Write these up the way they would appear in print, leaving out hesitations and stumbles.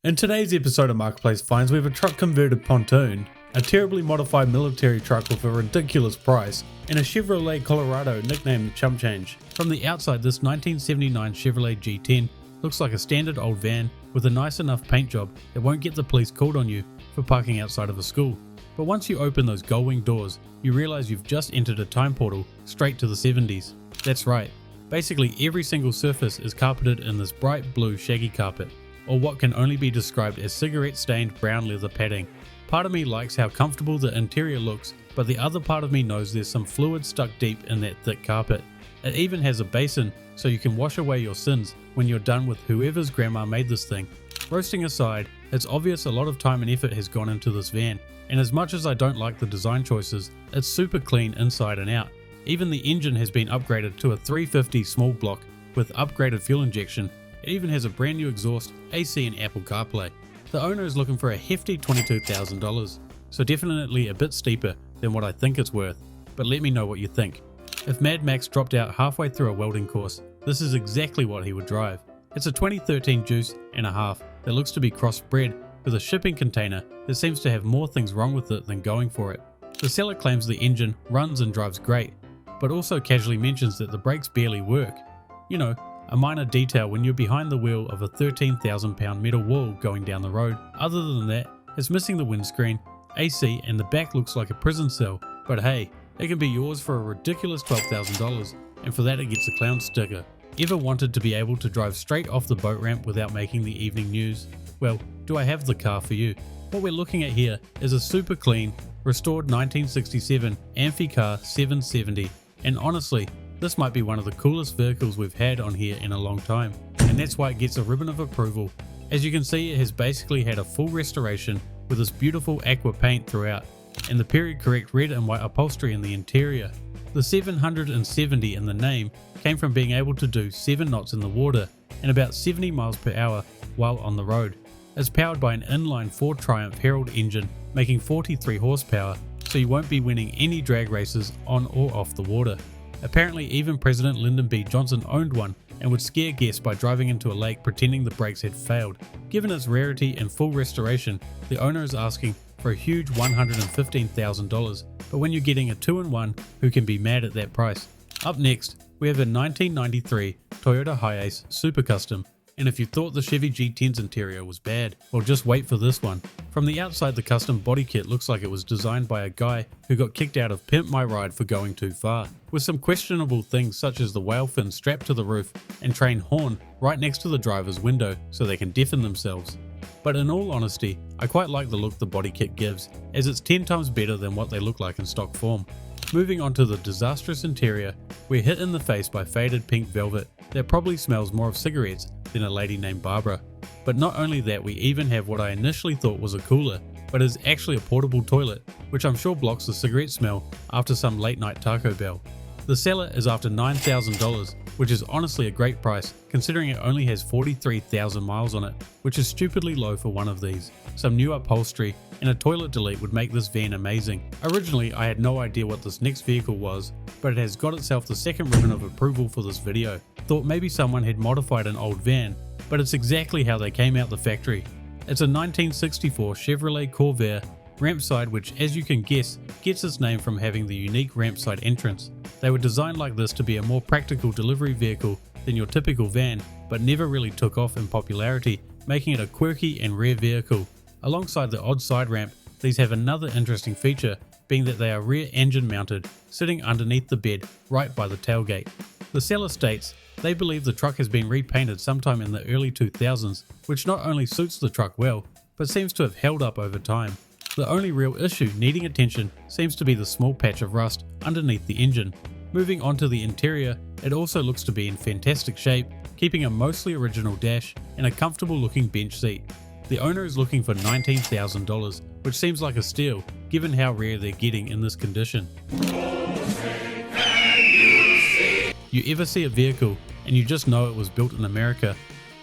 In today's episode of Marketplace Finds, we have a truck converted pontoon, a terribly modified military truck with a ridiculous price, and a Chevrolet Colorado nicknamed the Chump Change. From the outside, this 1979 Chevrolet G10 looks like a standard old van with a nice enough paint job that won't get the police called on you for parking outside of a school. But once you open those gull-wing doors, you realize you've just entered a time portal straight to the 70s. That's right, basically every single surface is carpeted in this bright blue shaggy carpet, or what can only be described as cigarette-stained brown leather padding. Part of me likes how comfortable the interior looks, but the other part of me knows there's some fluid stuck deep in that thick carpet. It even has a basin so you can wash away your sins when you're done with whoever's grandma made this thing. Roasting aside, it's obvious a lot of time and effort has gone into this van, and as much as I don't like the design choices, it's super clean inside and out. Even the engine has been upgraded to a 350 small block with upgraded fuel injection. It even has a brand new exhaust, AC and Apple CarPlay. The owner is looking for a hefty $22,000, so definitely a bit steeper than what I think it's worth, but let me know what you think. If Mad Max dropped out halfway through a welding course, this is exactly what he would drive. It's a 2013 Juice and a half that looks to be crossbred with a shipping container that seems to have more things wrong with it than going for it. The seller claims the engine runs and drives great, but also casually mentions that the brakes barely work. You know, a minor detail when you're behind the wheel of a 13,000 pound metal wall going down the road. Other than that, it's missing the windscreen, AC, and the back looks like a prison cell. But hey, it can be yours for a ridiculous $12,000, and for that it gets a clown sticker. Ever wanted to be able to drive straight off the boat ramp without making the evening news? Well, do I have the car for you? What we're looking at here is a super clean, restored 1967 Amphiar 770, and honestly, this might be one of the coolest vehicles we've had on here in a long time, and that's why it gets a ribbon of approval. As you can see, it has basically had a full restoration with this beautiful aqua paint throughout, and the period correct red and white upholstery in the interior. The 770 in the name came from being able to do 7 knots in the water and about 70 miles per hour while on the road. It's powered by an inline 4 Triumph Herald engine making 43 horsepower, so you won't be winning any drag races on or off the water. Apparently even President Lyndon B. Johnson owned one and would scare guests by driving into a lake pretending the brakes had failed. Given its rarity and full restoration, the owner is asking for a huge $115,000, but when you're getting a 2-in-1, who can be mad at that price? Up next, we have a 1993 Toyota Hias Super Custom, and if you thought the Chevy G10's interior was bad, well just wait for this one. From the outside, the custom body kit looks like it was designed by a guy who got kicked out of Pimp My Ride for going too far, with some questionable things such as the whale fin strapped to the roof and train horn right next to the driver's window so they can deafen themselves. But in all honesty, I quite like the look the body kit gives, as it's 10 times better than what they look like in stock form. Moving on to the disastrous interior, we're hit in the face by faded pink velvet that probably smells more of cigarettes than a lady named Barbara. But not only that, we even have what I initially thought was a cooler, but is actually a portable toilet, which I'm sure blocks the cigarette smell after some late night Taco Bell. The seller is after $9,000, which is honestly a great price considering it only has 43,000 miles on it, which is stupidly low for one of these. Some new upholstery and a toilet delete would make this van amazing. Originally I had no idea what this next vehicle was, but it has got itself the second ribbon of approval for this video. Thought maybe someone had modified an old van, but it's exactly how they came out the factory. It's a 1964 Chevrolet Corv Rampside, which as you can guess gets its name from having the unique Rampside entrance. They were designed like this to be a more practical delivery vehicle than your typical van, but never really took off in popularity, making it a quirky and rare vehicle. Alongside the odd side ramp, these have another interesting feature, being that they are rear engine mounted, sitting underneath the bed right by the tailgate. The seller states they believe the truck has been repainted sometime in the early 2000s, which not only suits the truck well, but seems to have held up over time. The only real issue needing attention seems to be the small patch of rust underneath the engine. Moving on to the interior, it also looks to be in fantastic shape, keeping a mostly original dash and a comfortable looking bench seat. The owner is looking for $19,000, which seems like a steal given how rare they're getting in this condition. You ever see a vehicle and you just know it was built in America?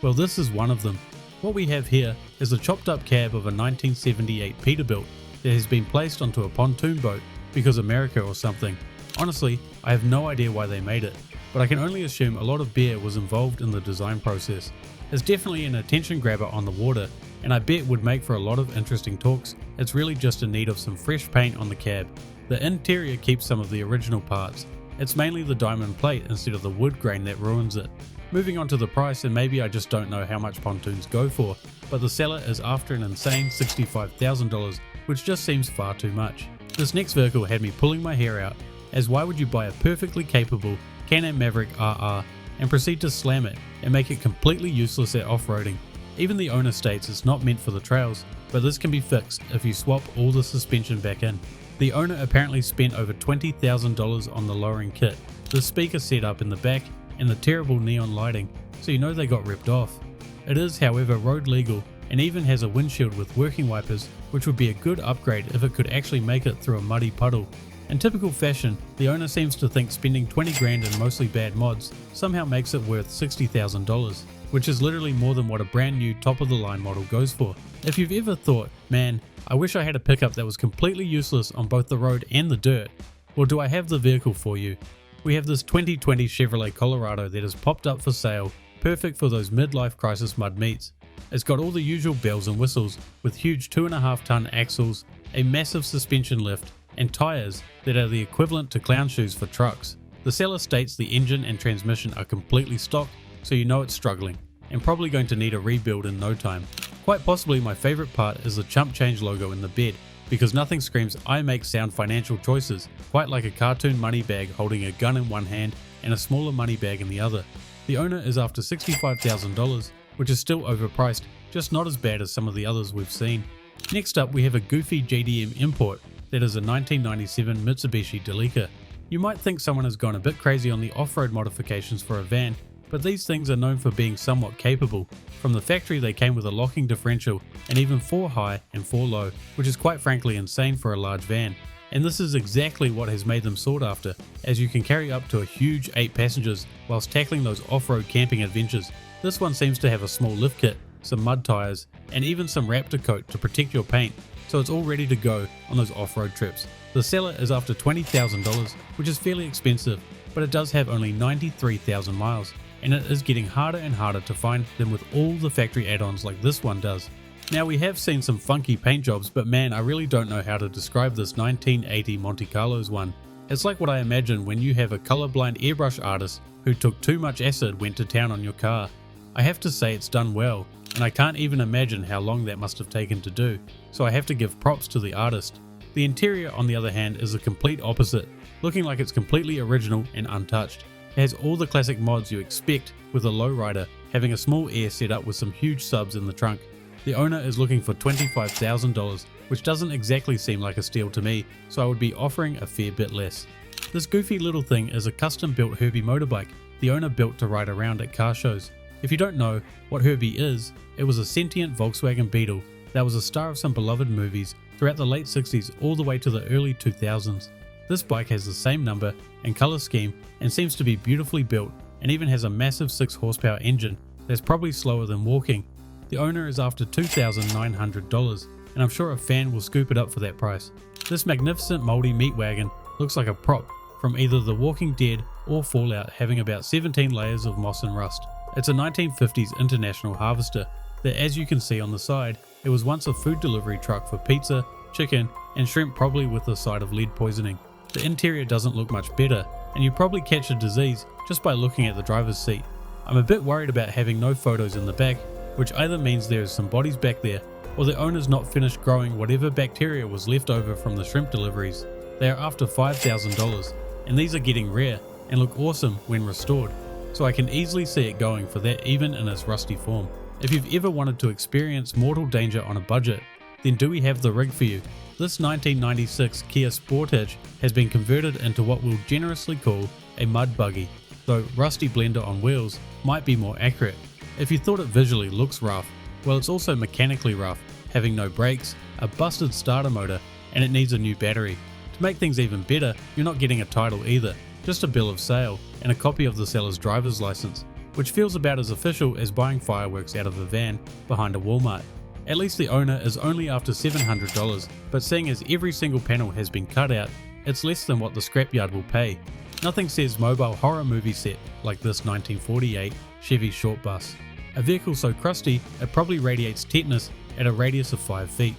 Well, this is one of them. What we have here is a chopped up cab of a 1978 Peterbilt that has been placed onto a pontoon boat because America or something. Honestly, I have no idea why they made it, but I can only assume a lot of beer was involved in the design process. It's definitely an attention grabber on the water, and I bet would make for a lot of interesting talks. It's really just in need of some fresh paint on the cab. The interior keeps some of the original parts. It's mainly the diamond plate instead of the wood grain that ruins it. Moving on to the price, and maybe I just don't know how much pontoons go for, but the seller is after an insane $65,000, which just seems far too much. This next vehicle had me pulling my hair out, as why would you buy a perfectly capable Canon Maverick RR and proceed to slam it and make it completely useless at off-roading? Even the owner states it's not meant for the trails, but this can be fixed if you swap all the suspension back in. The owner apparently spent over $20,000 on the lowering kit, the speaker setup in the back, and the terrible neon lighting, so you know they got ripped off. It is, however, road legal and even has a windshield with working wipers, which would be a good upgrade if it could actually make it through a muddy puddle. In typical fashion, the owner seems to think spending 20 grand in mostly bad mods somehow makes it worth $60,000, which is literally more than what a brand new top of the line model goes for. If you've ever thought, man, I wish I had a pickup that was completely useless on both the road and the dirt, well, do I have the vehicle for you? We have this 2020 Chevrolet Colorado that has popped up for sale, perfect for those midlife crisis mud meets. It's got all the usual bells and whistles with huge 2.5 ton axles, a massive suspension lift, and tyres that are the equivalent to clown shoes for trucks. The seller states the engine and transmission are completely stock, so you know it's struggling, and probably going to need a rebuild in no time. Quite possibly my favourite part is the chump change logo in the bed, because nothing screams I make sound financial choices, quite like a cartoon money bag holding a gun in one hand and a smaller money bag in the other. The owner is after $65,000, which is still overpriced, just not as bad as some of the others we've seen. Next up we have a goofy JDM import that is a 1997 Mitsubishi Delica. You might think someone has gone a bit crazy on the off-road modifications for a van, but these things are known for being somewhat capable. From the factory they came with a locking differential and even 4 high and 4 low, which is quite frankly insane for a large van. And this is exactly what has made them sought after, as you can carry up to a huge 8 passengers whilst tackling those off-road camping adventures. This one seems to have a small lift kit, some mud tyres, and even some Raptor coat to protect your paint, so it's all ready to go on those off-road trips. The seller is after $20,000, which is fairly expensive, but it does have only 93,000 miles, and it is getting harder and harder to find them with all the factory add-ons like this one does. Now we have seen some funky paint jobs, but man, I really don't know how to describe this 1980 Monte Carlos one. It's like what I imagine when you have a colorblind airbrush artist who took too much acid went to town on your car. I have to say it's done well, and I can't even imagine how long that must have taken to do, so I have to give props to the artist. The interior on the other hand is the complete opposite, looking like it's completely original and untouched. It has all the classic mods you expect with a lowrider, having a small air setup with some huge subs in the trunk. The owner is looking for $25,000, which doesn't exactly seem like a steal to me, so I would be offering a fair bit less. This goofy little thing is a custom built Herby motorbike the owner built to ride around at car shows. If you don't know what Herby is, it was a sentient Volkswagen Beetle that was a star of some beloved movies throughout the late 60s all the way to the early 2000s. This bike has the same number and colour scheme and seems to be beautifully built, and even has a massive 6 horsepower engine that's probably slower than walking. The owner is after $2,900, and I'm sure a fan will scoop it up for that price. This magnificent mouldy meat wagon looks like a prop from either The Walking Dead or Fallout, having about 17 layers of moss and rust. It's a 1950s International Harvester that, as you can see on the side, it was once a food delivery truck for pizza, chicken and shrimp, probably with a side of lead poisoning. The interior doesn't look much better, and you probably catch a disease just by looking at the driver's seat. I'm a bit worried about having no photos in the back, which either means there is some bodies back there, or the owner's not finished growing whatever bacteria was left over from the shrimp deliveries. They are after $5,000, and these are getting rare and look awesome when restored, so I can easily see it going for that even in its rusty form. If you've ever wanted to experience mortal danger on a budget, then do we have the rig for you. This 1996 Kia Sportage has been converted into what we'll generously call a mud buggy, though rusty blender on wheels might be more accurate. If you thought it visually looks rough, well, it's also mechanically rough, having no brakes, a busted starter motor, and it needs a new battery. To make things even better, you're not getting a title either, just a bill of sale and a copy of the seller's driver's license, which feels about as official as buying fireworks out of a van behind a Walmart. At least the owner is only after $700, but seeing as every single panel has been cut out, it's less than what the scrapyard will pay. Nothing says mobile horror movie set like this 1948 Chevy short bus. A vehicle so crusty it probably radiates tetanus at a radius of 5 feet.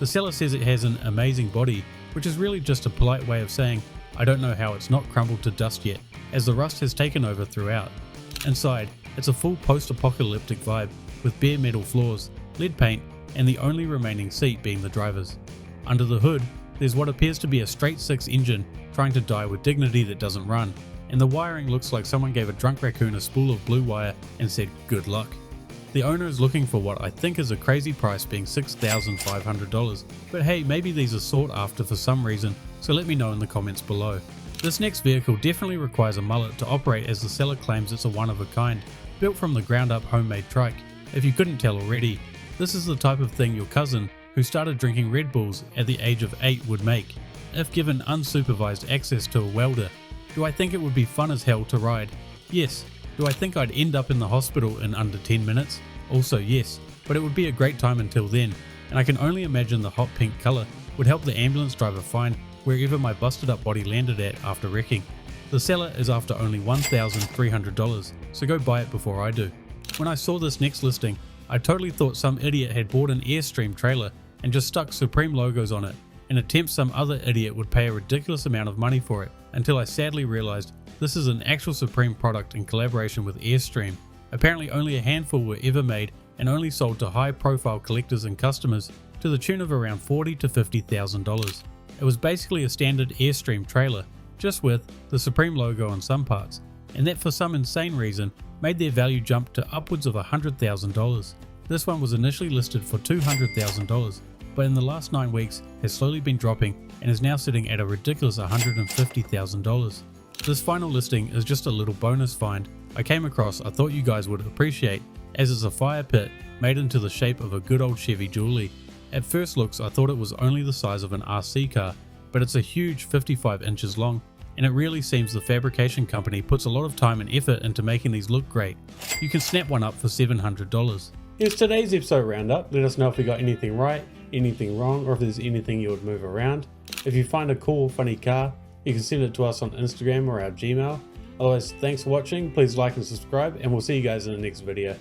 The seller says it has an amazing body, which is really just a polite way of saying, I don't know how it's not crumbled to dust yet, as the rust has taken over throughout. Inside, it's a full post-apocalyptic vibe with bare metal floors, lead paint, and the only remaining seat being the driver's. Under the hood, there's what appears to be a straight 6 engine trying to die with dignity that doesn't run, and the wiring looks like someone gave a drunk raccoon a spool of blue wire and said good luck. The owner is looking for what I think is a crazy price, being $6,500, but hey, maybe these are sought after for some reason, so let me know in the comments below. This next vehicle definitely requires a mullet to operate, as the seller claims it's a one of a kind, built from the ground up homemade trike. If you couldn't tell already, this is the type of thing your cousin, who started drinking Red Bulls at the age of 8, would make, if given unsupervised access to a welder. Do I think it would be fun as hell to ride? Yes. Do I think I'd end up in the hospital in under 10 minutes? Also yes, but it would be a great time until then, and I can only imagine the hot pink colour would help the ambulance driver find wherever my busted up body landed at after wrecking. The seller is after only $1,300, so go buy it before I do. When I saw this next listing, I totally thought some idiot had bought an Airstream trailer and just stuck Supreme logos on it, in attempts some other idiot would pay a ridiculous amount of money for it, until I sadly realised this is an actual Supreme product in collaboration with Airstream. Apparently only a handful were ever made and only sold to high profile collectors and customers to the tune of around $40,000 to $50,000. It was basically a standard Airstream trailer, just with the Supreme logo on some parts, and that for some insane reason made their value jump to upwards of $100,000. This one was initially listed for $200,000, but in the last 9 weeks has slowly been dropping and is now sitting at a ridiculous $150,000. This final listing is just a little bonus find I came across I thought you guys would appreciate, as it's a fire pit made into the shape of a good old Chevy Dually. At first looks I thought it was only the size of an RC car, but it's a huge 55 inches long, and it really seems the fabrication company puts a lot of time and effort into making these look great. You can snap one up for $700. Here's today's episode roundup. Let us know if we got anything right, anything wrong, or if there's anything you would move around. If you find a cool, funny car, you can send it to us on Instagram or our Gmail. Otherwise, thanks for watching, please like and subscribe, and we'll see you guys in the next video.